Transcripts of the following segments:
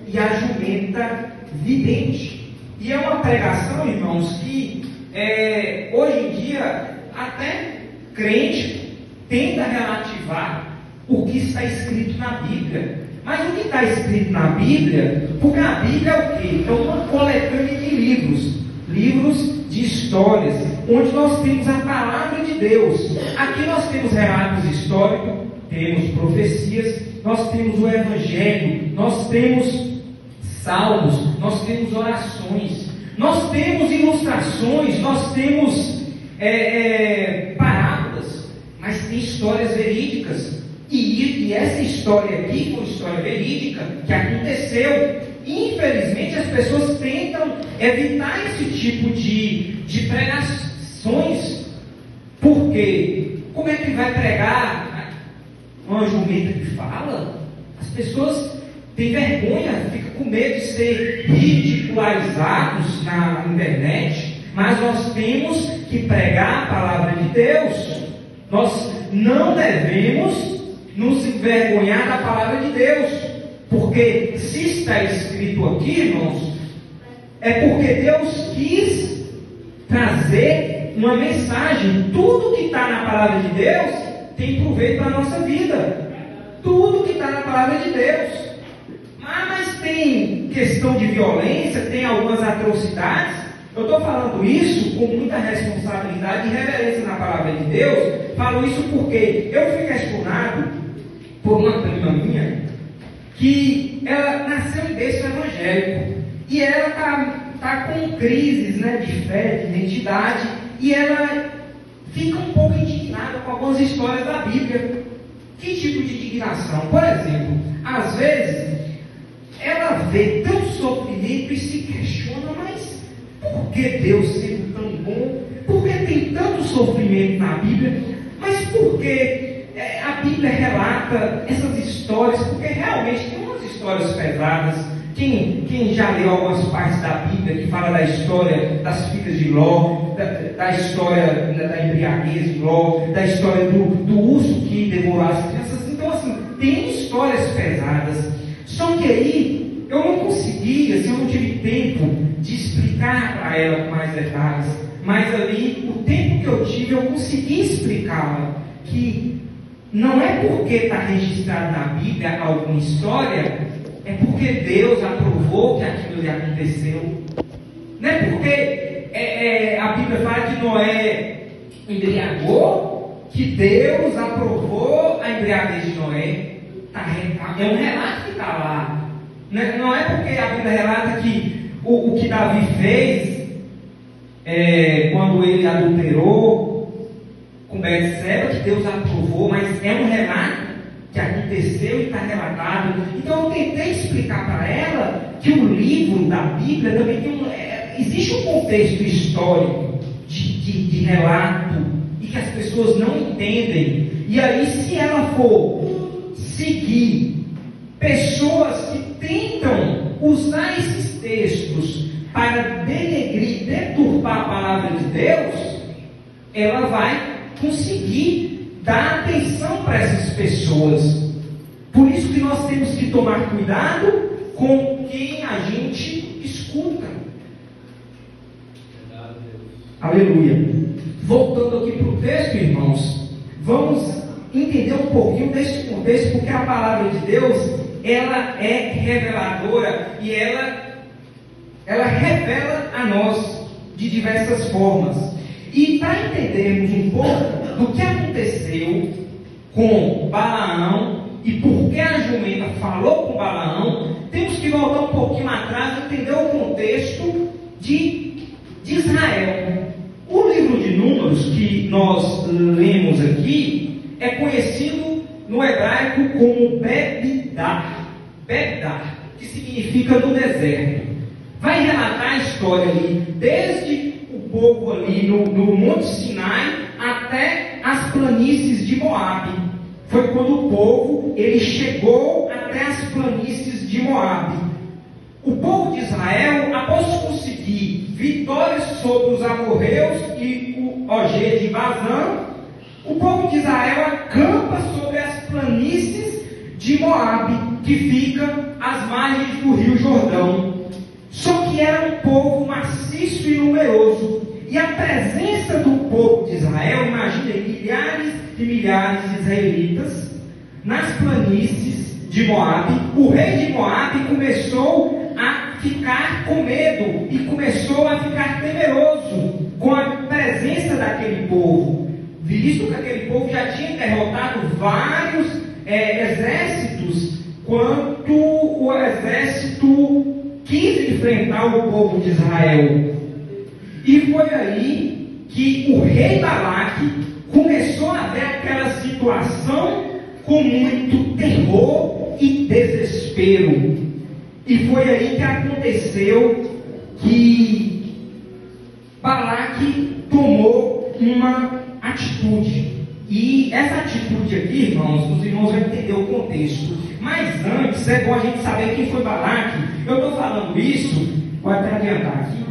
e a jumenta vidente. E é uma pregação, irmãos, que hoje em dia até crente tenta relativar o que está escrito na Bíblia. Mas o que está escrito na Bíblia, porque a Bíblia é o quê? É uma coletânea de livros de histórias, onde nós temos a palavra de Deus. Aqui nós temos relatos históricos, temos profecias, nós temos o Evangelho, nós temos salmos, nós temos orações, nós temos ilustrações, nós temos parábolas, mas tem histórias verídicas. E essa história aqui foi uma história verídica que aconteceu. Infelizmente as pessoas tentam evitar esse tipo de pregações. Porque como é que vai pregar uma jumenta que fala? As pessoas têm vergonha, ficam com medo de ser ridicularizados na internet. Mas nós temos que pregar a palavra de Deus. Nós não devemos nos envergonhar da palavra de Deus, porque se está escrito aqui, irmãos, é porque Deus quis trazer uma mensagem. Tudo que está na palavra de Deus tem proveito para a nossa vida. Tudo que está na palavra de Deus. Mas tem questão de violência, tem algumas atrocidades. Eu estou falando isso com muita responsabilidade e reverência na palavra de Deus. Falo isso porque eu fui questionado por uma prima minha, que ela nasceu em berço evangélico, e ela está com crises, né, de fé, de identidade, e ela fica um pouco indignada com algumas histórias da Bíblia. Que tipo de indignação? Por exemplo, às vezes, ela vê tanto sofrimento e se questiona, mas por que Deus sendo tão bom? Por que tem tanto sofrimento na Bíblia? Mas por que a Bíblia relata essas histórias? Porque realmente tem umas histórias pesadas. Quem já leu algumas partes da Bíblia que fala da história das filhas de Ló, da história da embriaguez de Ló, da história do urso que devorou as crianças. Então, assim, tem histórias pesadas. Só que aí eu não consegui, assim, eu não tive tempo de explicar para ela com mais detalhes. Mas ali, o tempo que eu tive, eu consegui explicá-la que não é porque está registrado na Bíblia alguma história, é porque Deus aprovou que aquilo lhe aconteceu. Não é porque a Bíblia fala que Noé embriagou, que Deus aprovou a embriaguez de Noé. É um relato que está lá. Não é porque a Bíblia relata que o que Davi fez quando ele adulterou com Betseba, que Deus aprovou, mas é um relato que aconteceu e está relatado. Então eu tentei explicar para ela que o livro da Bíblia também tem existe um contexto histórico de relato e que as pessoas não entendem. E aí, se ela for seguir pessoas que tentam usar esses textos para denegrir, deturpar a palavra de Deus, ela vai conseguir dar atenção para essas pessoas. Por isso que nós temos que tomar cuidado com quem a gente escuta. Aleluia. Voltando aqui para o texto, irmãos, vamos entender um pouquinho desse contexto, porque a palavra de Deus, ela é reveladora e ela revela a nós de diversas formas. E para entendermos um pouco do que aconteceu com Balaão e por que a jumenta falou com Balaão, temos que voltar um pouquinho atrás e entender o contexto de Israel. O livro de Números que nós lemos aqui é conhecido no hebraico como Bebdar, que significa no deserto. Vai relatar a história ali, desde o povo ali no Monte Sinai até as planícies de Moabe. Foi quando o povo ele chegou até as planícies de Moabe. O povo de Israel, após conseguir vitórias sobre os amorreus e o Og de Bazã, o povo de Israel acampa sobre as planícies de Moabe, que fica às às margens do rio Jordão. Só que era um povo maciço e numeroso, e a presença do povo de Israel, imaginem, milhares e milhares de israelitas, nas planícies de Moabe. O rei de Moabe começou a ficar com medo e começou a ficar temeroso com a presença daquele povo, visto que aquele povo já tinha derrotado vários exércitos, quando o exército quis enfrentar o povo de Israel. E foi aí que o rei Balaque começou a ver aquela situação com muito terror e desespero. E foi aí que aconteceu que Balaque tomou uma atitude. E essa atitude aqui, irmãos, os irmãos vão entender o contexto. Mas antes, é bom a gente saber quem foi Balaque. Eu estou falando isso, pode até adiantar aqui.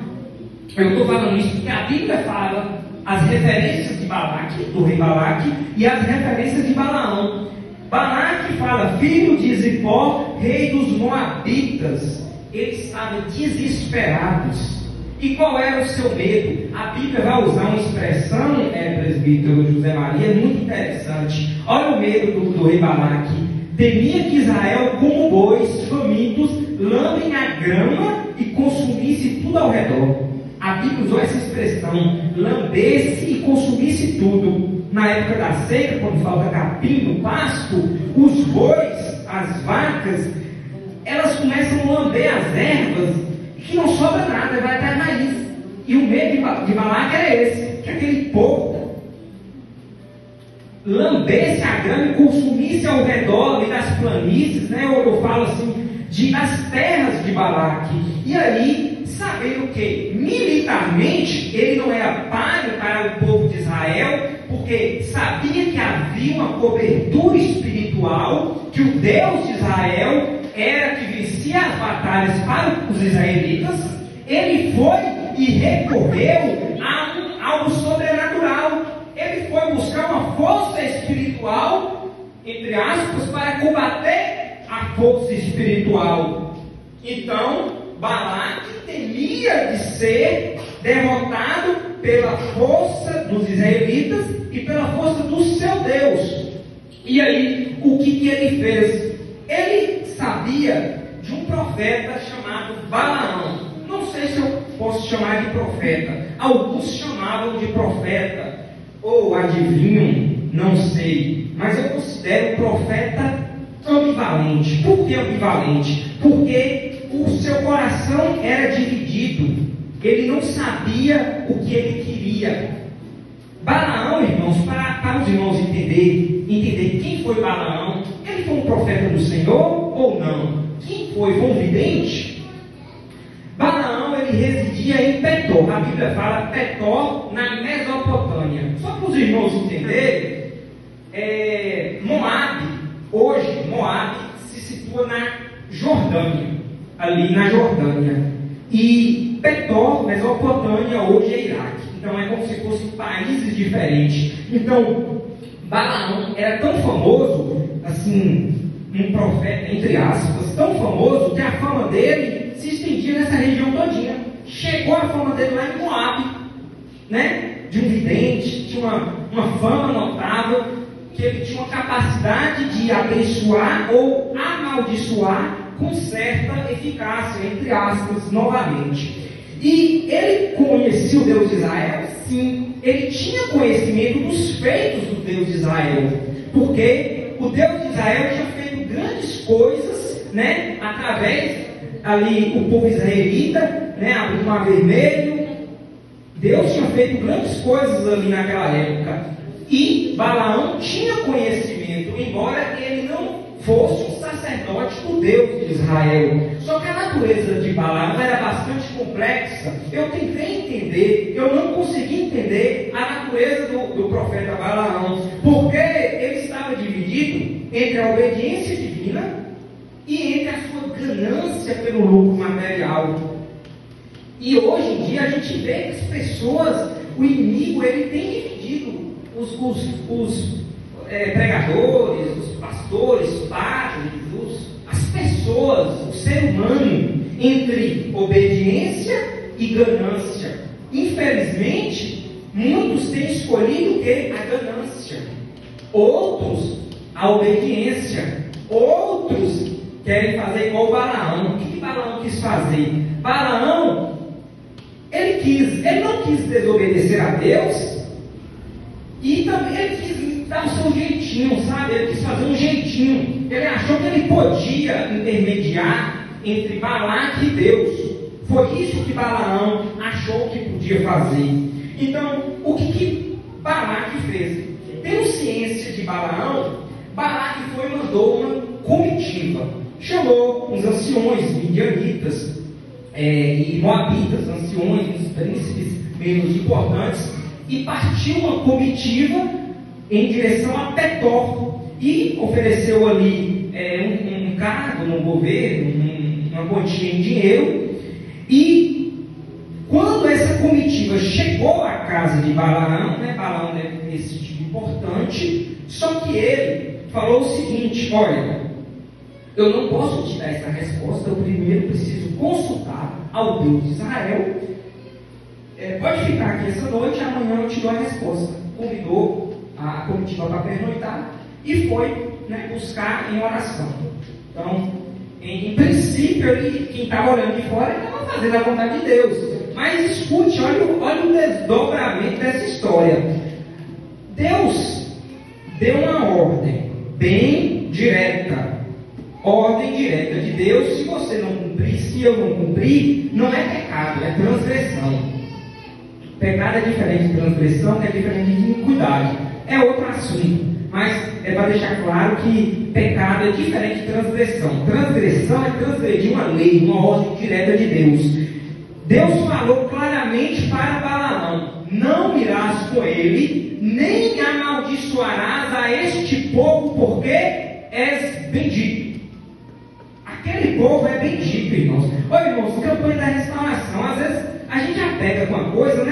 Eu estou falando isso porque a Bíblia fala as referências de Balaque, do rei Balaque, e as referências de Balaão. Balaque fala, filho de Zippor, rei dos Moabitas. Eles estavam desesperados. E qual era o seu medo? A Bíblia vai usar uma expressão, presbítero José Maria, muito interessante. Olha o medo do rei Balaque. Temia que Israel, como bois famintos, lambem a grama e consumisse tudo ao redor. A Bíblia usou essa expressão, lambesse e consumisse tudo. Na época da seca, quando falta capim no pasto, os bois, as vacas, elas começam a lamber as ervas, que não sobra nada, vai até a raiz. E o medo de Balaque era esse, que aquele povo lambesse a grama e consumisse ao redor ali das planícies, né? Eu falo assim, das terras de Balaque. E aí, sabendo que militarmente ele não era páreo para o povo de Israel, porque sabia que havia uma cobertura espiritual, que o Deus de Israel era que vencia as batalhas para os israelitas, ele foi e recorreu a algo sobrenatural. Ele foi buscar uma força espiritual, entre aspas, para combater a força espiritual. Então, Balaque temia de ser derrotado pela força dos israelitas e pela força do seu Deus. E aí, o que ele fez? Ele sabia de um profeta chamado Balaão. Não sei se eu posso chamar de profeta. Alguns chamavam de profeta ou adivinho, não sei. Mas eu considero profeta ambivalente. Por que ambivalente? Porque o seu coração era dividido. Ele não sabia o que ele queria. Balaão, irmãos, para os irmãos entender quem foi Balaão. Ele foi um profeta do Senhor ou não? Quem foi? Foi um vidente? Balaão, ele residia em Petor. A Bíblia fala Petor na Mesopotâmia. Só para os irmãos entenderem, hoje Moabe se situa na Jordânia, ali na Jordânia. E Petor, Mesopotâmia, hoje é Iraque. Então é como se fossem países diferentes. Então, Balaão era tão famoso, assim, um profeta, entre aspas, tão famoso, que a fama dele se estendia nessa região todinha. Chegou a fama dele lá em Moabe, né? De um vidente, tinha uma fama notável, que ele tinha uma capacidade de abençoar ou amaldiçoar com certa eficácia, entre aspas, novamente. E ele conhecia o Deus de Israel? Sim. Ele tinha conhecimento dos feitos do Deus de Israel, porque o Deus de Israel tinha feito grandes coisas, né? Através ali o povo israelita, né? Abriu o Mar Vermelho. Deus tinha feito grandes coisas ali naquela época. E Balaão tinha conhecimento, embora ele não fosse um sacerdote do Deus de Israel. Só que a natureza de Balaão era bastante complexa. Eu tentei entender, eu não consegui entender a natureza do profeta Balaão, porque ele estava dividido entre a obediência divina e entre a sua ganância pelo lucro material. E hoje em dia a gente vê que as pessoas, o inimigo, ele tem dividido os pregadores, os pastores, padres, as pessoas, os ser humano entre obediência e ganância. Infelizmente, muitos têm escolhido o quê? A ganância. Outros, a obediência. Outros querem fazer igual Balaão. O que Balaão quis fazer? Balaão, ele não quis desobedecer a Deus, e também ele quis dar o seu jeitinho, sabe? Ele quis fazer um jeitinho. Ele achou que ele podia intermediar entre Balaque e Deus. Foi isso que Balaão achou que podia fazer. Então, o que Balaque fez? Tendo ciência de Balaão, Balaque foi e mandou uma comitiva. Chamou os anciões midianitas e moabitas, anciões, os príncipes menos importantes, e partiu uma comitiva em direção a Petor e ofereceu ali um cargo no governo, uma quantia em dinheiro. E quando essa comitiva chegou à casa de Balaão, Balaão é esse tipo importante, só que ele falou o seguinte: olha, eu não posso te dar essa resposta, eu primeiro preciso consultar ao Deus de Israel. Pode ficar aqui essa noite, amanhã eu te dou a resposta. Convidou a comitiva para pernoitar e foi buscar em oração. Então, em princípio, quem estava olhando de fora estava fazendo a vontade de Deus. Mas escute, olha o desdobramento dessa história. Deus deu uma ordem bem direta. Ordem direta de Deus: se você não cumprir, se eu não cumprir, não é pecado, é transgressão. Pecado é diferente de transgressão, que é diferente de iniquidade. É outro assunto, mas é para deixar claro que pecado é diferente de transgressão. Transgressão é transgredir uma lei, uma ordem direta de Deus. Deus falou claramente para Balaão: não irás com ele, nem amaldiçoarás a este povo, porque és bendito. Aquele povo é bendito, irmãos. Irmãos, campanha da restauração, às vezes a gente apega com uma coisa,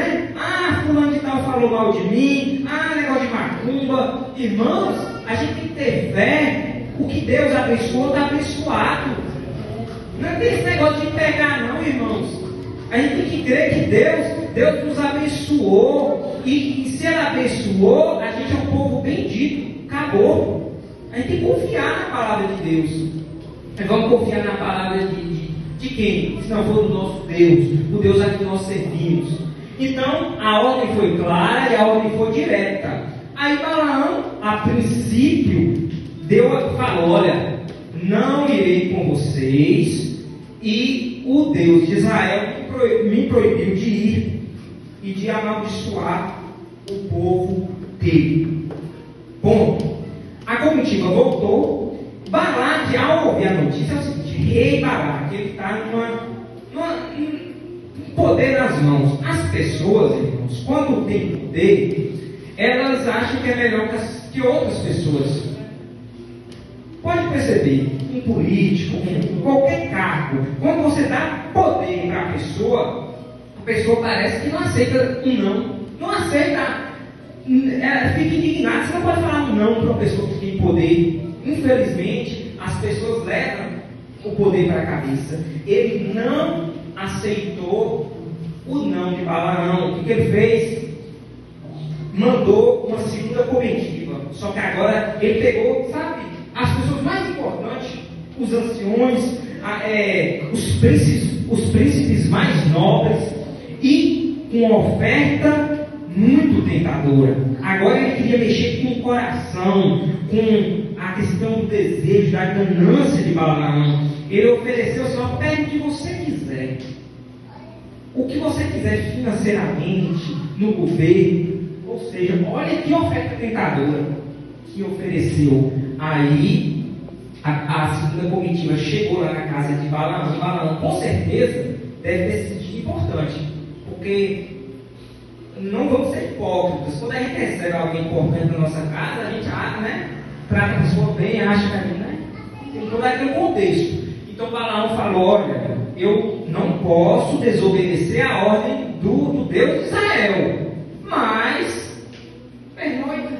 fulano de tal falou mal de mim, negócio de macumba. Irmãos, a gente tem que ter fé. O que Deus abençoou, está abençoado. Não tem esse negócio de pegar não, irmãos. A gente tem que crer que Deus nos abençoou, e se Ele abençoou, a gente é um povo bendito. Acabou. A gente tem que confiar na palavra de Deus. Vamos confiar na palavra de quem? Se não for do nosso Deus, o Deus a que nós servimos. Então, a ordem foi clara e a ordem foi direta. Aí Balaão, a princípio, falou: olha, não irei com vocês, e o Deus de Israel me proibiu de ir e de amaldiçoar o povo dele. Ponto. A comitiva voltou. Balaque, ao ouvir a notícia, é o seguinte: rei Balaque, ele está um poder nas mãos. As pessoas, irmãos, quando tem poder, elas acham que é melhor que outras pessoas. Pode perceber, um político, qualquer cargo, quando você dá poder para a pessoa parece que não aceita um não. Não aceita. Ela fica indignada. Você não pode falar um não para uma pessoa que tem poder. Infelizmente, as pessoas levam o poder para a cabeça. Ele não aceitou o não de Balaão. O que ele fez? Mandou uma segunda comitiva. Só que agora ele pegou, as pessoas mais importantes, os anciões, os príncipes mais nobres, e com uma oferta muito tentadora. Agora ele queria mexer com o coração, com a questão do desejo, da ganância de Balaão. Ele ofereceu: só pegue o que você quiser. O que você quiser financeiramente, no governo. Ou seja, olha que oferta tentadora que ofereceu. Aí a segunda comitiva chegou lá na casa de Balaão. Balaão, com certeza, deve ter se sentido importante, porque não vamos ser hipócritas. Quando a gente recebe alguém importante na nossa casa, a gente trata a pessoa bem, acha que a gente tem todo aquele contexto. Então Balaão falou: olha, eu não posso desobedecer a ordem do Deus de Israel, mas pernoita.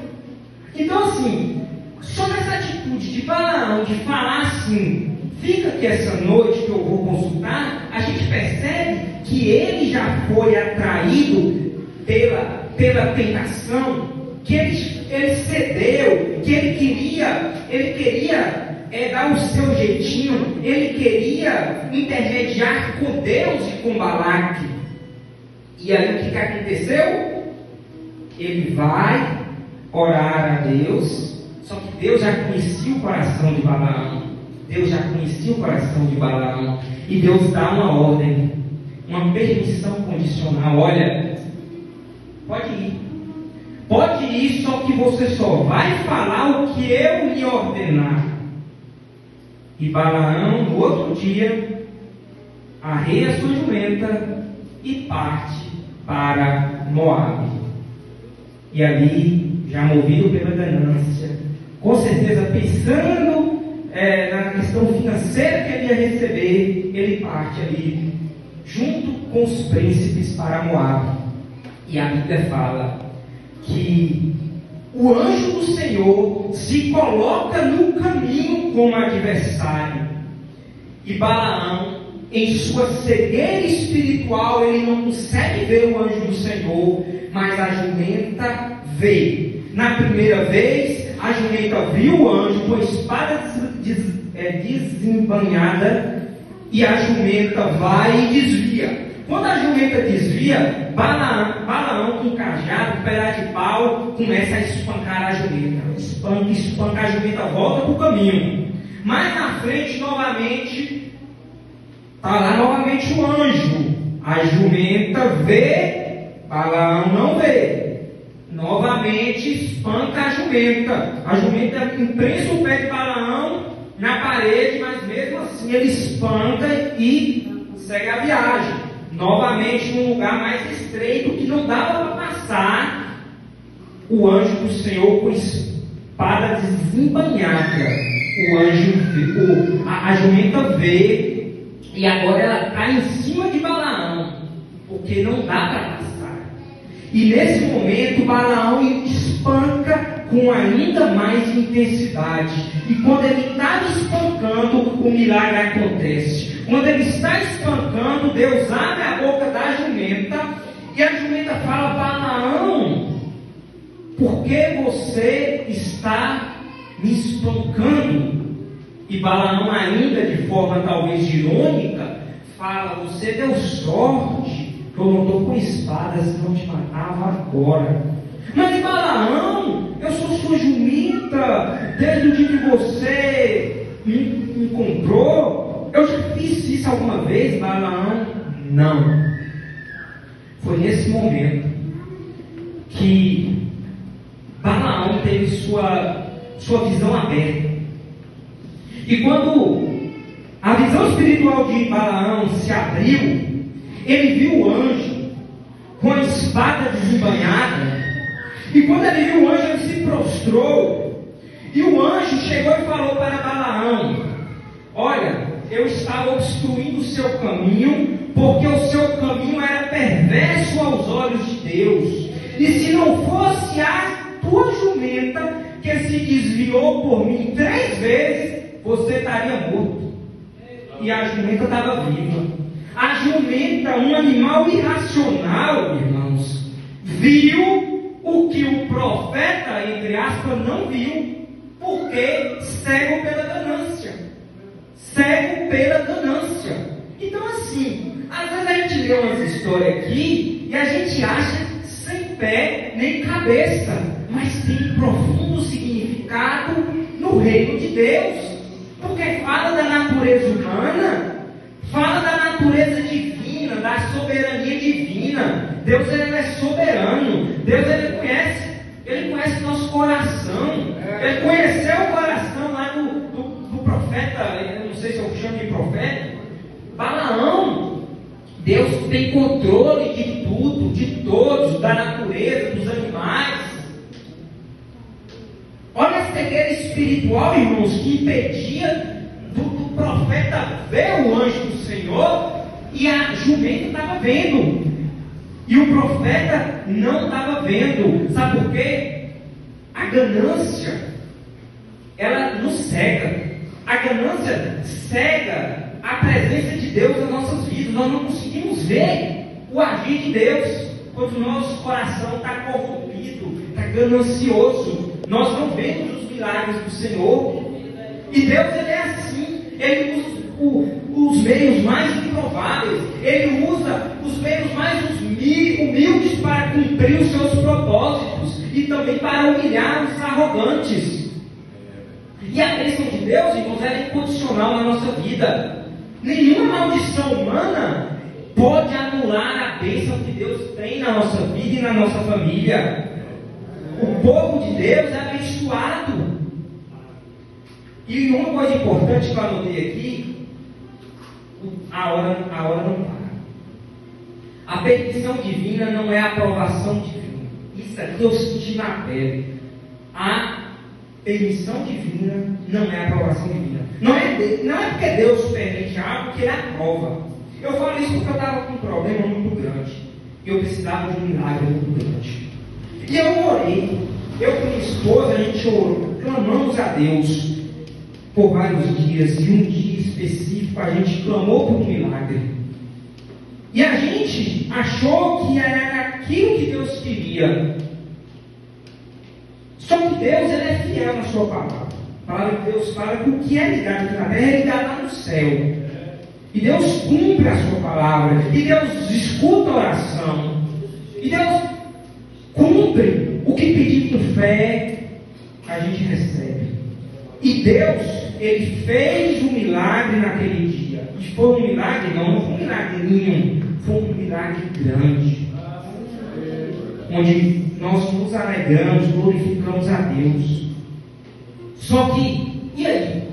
Então, assim, só nessa atitude de Balaão de falar assim, fica aqui essa noite que eu vou consultar, a gente percebe que ele já foi atraído pela tentação, que ele cedeu, que ele queria dar o seu jeitinho, ele queria intermediar com Deus e com Balaque. E aí o que aconteceu? Ele vai orar a Deus, só que Deus já conhecia o coração de Balaão. Deus já conhecia o coração de Balaão. E Deus dá uma ordem, uma permissão condicional. Olha, pode ir, só que você só vai falar o que eu lhe ordenar. E Balaão, no outro dia, arreia a sua jumenta e parte para Moabe. E ali, já movido pela ganância, com certeza pensando na questão financeira que ele ia receber, ele parte ali, junto com os príncipes para Moabe. E a Bíblia fala que o anjo do Senhor se coloca no caminho como adversário. E Balaão, em sua cegueira espiritual, ele não consegue ver o anjo do Senhor, mas a jumenta vê. Na primeira vez, a jumenta viu o anjo com a espada desembanhada, e a jumenta vai e desvia. Quando a jumenta desvia, Balaão com cajado, com pedaço de pau, começa a espancar a jumenta. Espanca a jumenta, volta para o caminho. Mais na frente, novamente, está lá novamente o anjo. A jumenta vê, Balaão não vê. Novamente espanca a jumenta. A jumenta imprensa o pé de Balaão na parede, mas mesmo assim ele espanca e segue a viagem. Novamente num lugar mais estreito que não dava para passar, o anjo do Senhor com espada desembanhada. A jumenta vê, e agora ela está em cima de Balaão, porque não dá para passar. E nesse momento Balaão espanca com ainda mais intensidade. E quando ele está espancando, o milagre acontece. Quando ele está espancando, Deus abre a boca da jumenta, e a jumenta fala: Balaão, por que você está me espancando? E Balaão, ainda de forma talvez irônica, fala: você deu sorte que eu não estou com espada, senão te matava agora. Mas Balaão, eu sou sua jumenta desde o dia que você me comprou. Eu já fiz isso alguma vez, Balaão? Não. Foi nesse momento que Balaão teve sua visão aberta. E quando a visão espiritual de Balaão se abriu, ele viu o anjo com a espada desembanhada. E quando ele viu o anjo, ele se prostrou. E o anjo chegou e falou para Balaão: olha, eu estava obstruindo o seu caminho, porque o seu caminho era perverso aos olhos de Deus. E se não fosse a tua jumenta que se desviou por mim 3 vezes, você estaria morto. E a jumenta estava viva. A jumenta, um animal irracional, irmãos, viu o que o profeta, entre aspas, não viu, porque cego pela ganância. Cego pela ganância. Então, assim, às vezes a gente lê umas histórias aqui e a gente acha sem pé nem cabeça, mas tem um profundo significado no reino de Deus, porque fala da natureza humana, fala da natureza divina, da soberania divina. Deus, ele é soberano. Deus, ele conhece nosso coração. Ele conheceu o coração lá do profeta, eu não sei se eu chamo de profeta, Balaão. Deus tem controle de tudo, de todos, da natureza, dos animais. Olha a cegueira espiritual, irmãos, que impedia do profeta ver o anjo do Senhor, e a jumenta estava vendo, e o profeta não estava vendo. Sabe por quê? A ganância, ela nos cega. A ganância cega a presença de Deus nas nossas vidas. Nós não conseguimos ver o agir de Deus quando o nosso coração está corrompido, está ganancioso. Nós não vemos os milagres do Senhor. E Deus, Ele é assim. Ele usa os meios mais improváveis. Ele usa os meios mais humildes para cumprir os seus propósitos e também para humilhar os arrogantes. E a bênção de Deus, irmãos, é incondicional na nossa vida. Nenhuma maldição humana pode anular a bênção que Deus tem na nossa vida e na nossa família. O povo de Deus é abençoado. E uma coisa importante que eu anotei aqui, a hora não para. A permissão divina não é a aprovação divina. Isso aqui eu senti na pele. A permissão divina não é a aprovação divina. Não é porque Deus permite algo que Ele aprova. Eu falo isso porque eu estava com um problema muito grande. E eu precisava de um milagre muito grande. E eu orei. Eu com minha esposa, a gente orou. Clamamos a Deus por vários dias. E um dia específico a gente clamou por um milagre. E a gente achou que era aquilo que Deus queria. Só que Deus, Ele é fiel na sua palavra. A palavra de Deus fala que o que é ligado aqui na terra é ligado lá no céu. E Deus cumpre a sua palavra. E Deus escuta a oração. E Deus cumpre o que pedimos com fé, a gente recebe. E Deus, Ele fez um milagre naquele dia. E foi um milagre, não foi um milagre nenhum, foi um milagre grande. Onde nós nos alegramos, glorificamos a Deus. Só que, e aí?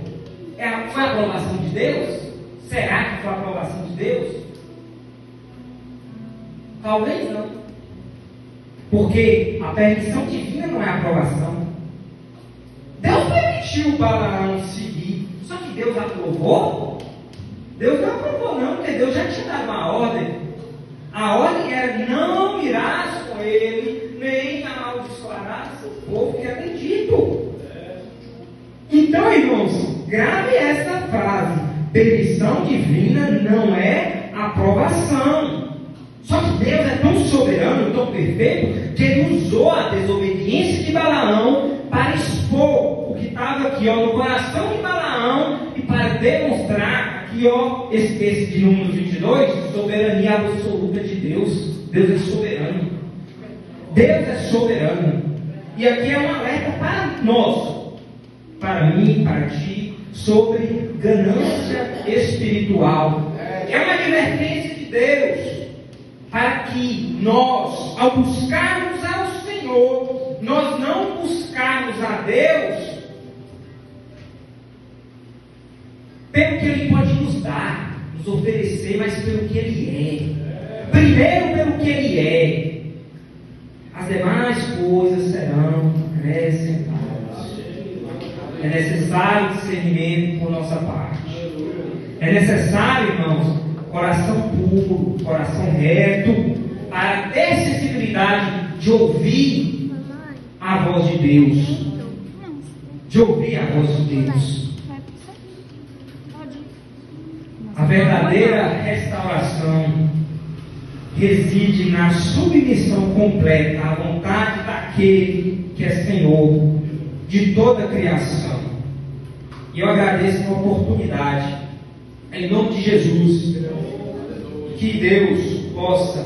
Foi a aprovação de Deus? Será que foi a aprovação de Deus? Talvez não. Porque a permissão divina não é a aprovação. Deus permitiu Balaão seguir. Só que Deus aprovou? Deus não aprovou não, porque Deus já tinha dado uma ordem. A ordem era: não irás com ele, nem amaldiçoarás o povo que é bendito. Então, irmãos, grave essa frase: permissão divina não é aprovação. Só que Deus é tão soberano, tão perfeito, que Ele usou a desobediência de Balaão para expor o que estava aqui, no coração de Balaão, e para demonstrar aqui, esse texto de Números 22, soberania absoluta de Deus. Deus é soberano. Deus é soberano. E aqui é um alerta para nós, para mim, para ti, sobre ganância espiritual. É uma advertência de Deus, para que nós, ao buscarmos ao Senhor, nós não buscarmos a Deus pelo que Ele pode nos dar, nos oferecer, mas pelo que Ele é. Primeiro pelo que Ele é. As demais coisas serão acrescentadas. É necessário discernimento por nossa parte. É necessário, irmãos, coração puro, coração reto, para ter sensibilidade de ouvir a voz de Deus. De ouvir a voz de Deus. A verdadeira restauração reside na submissão completa à vontade daquele que é Senhor de toda a criação. E eu agradeço a oportunidade, em nome de Jesus, que Deus possa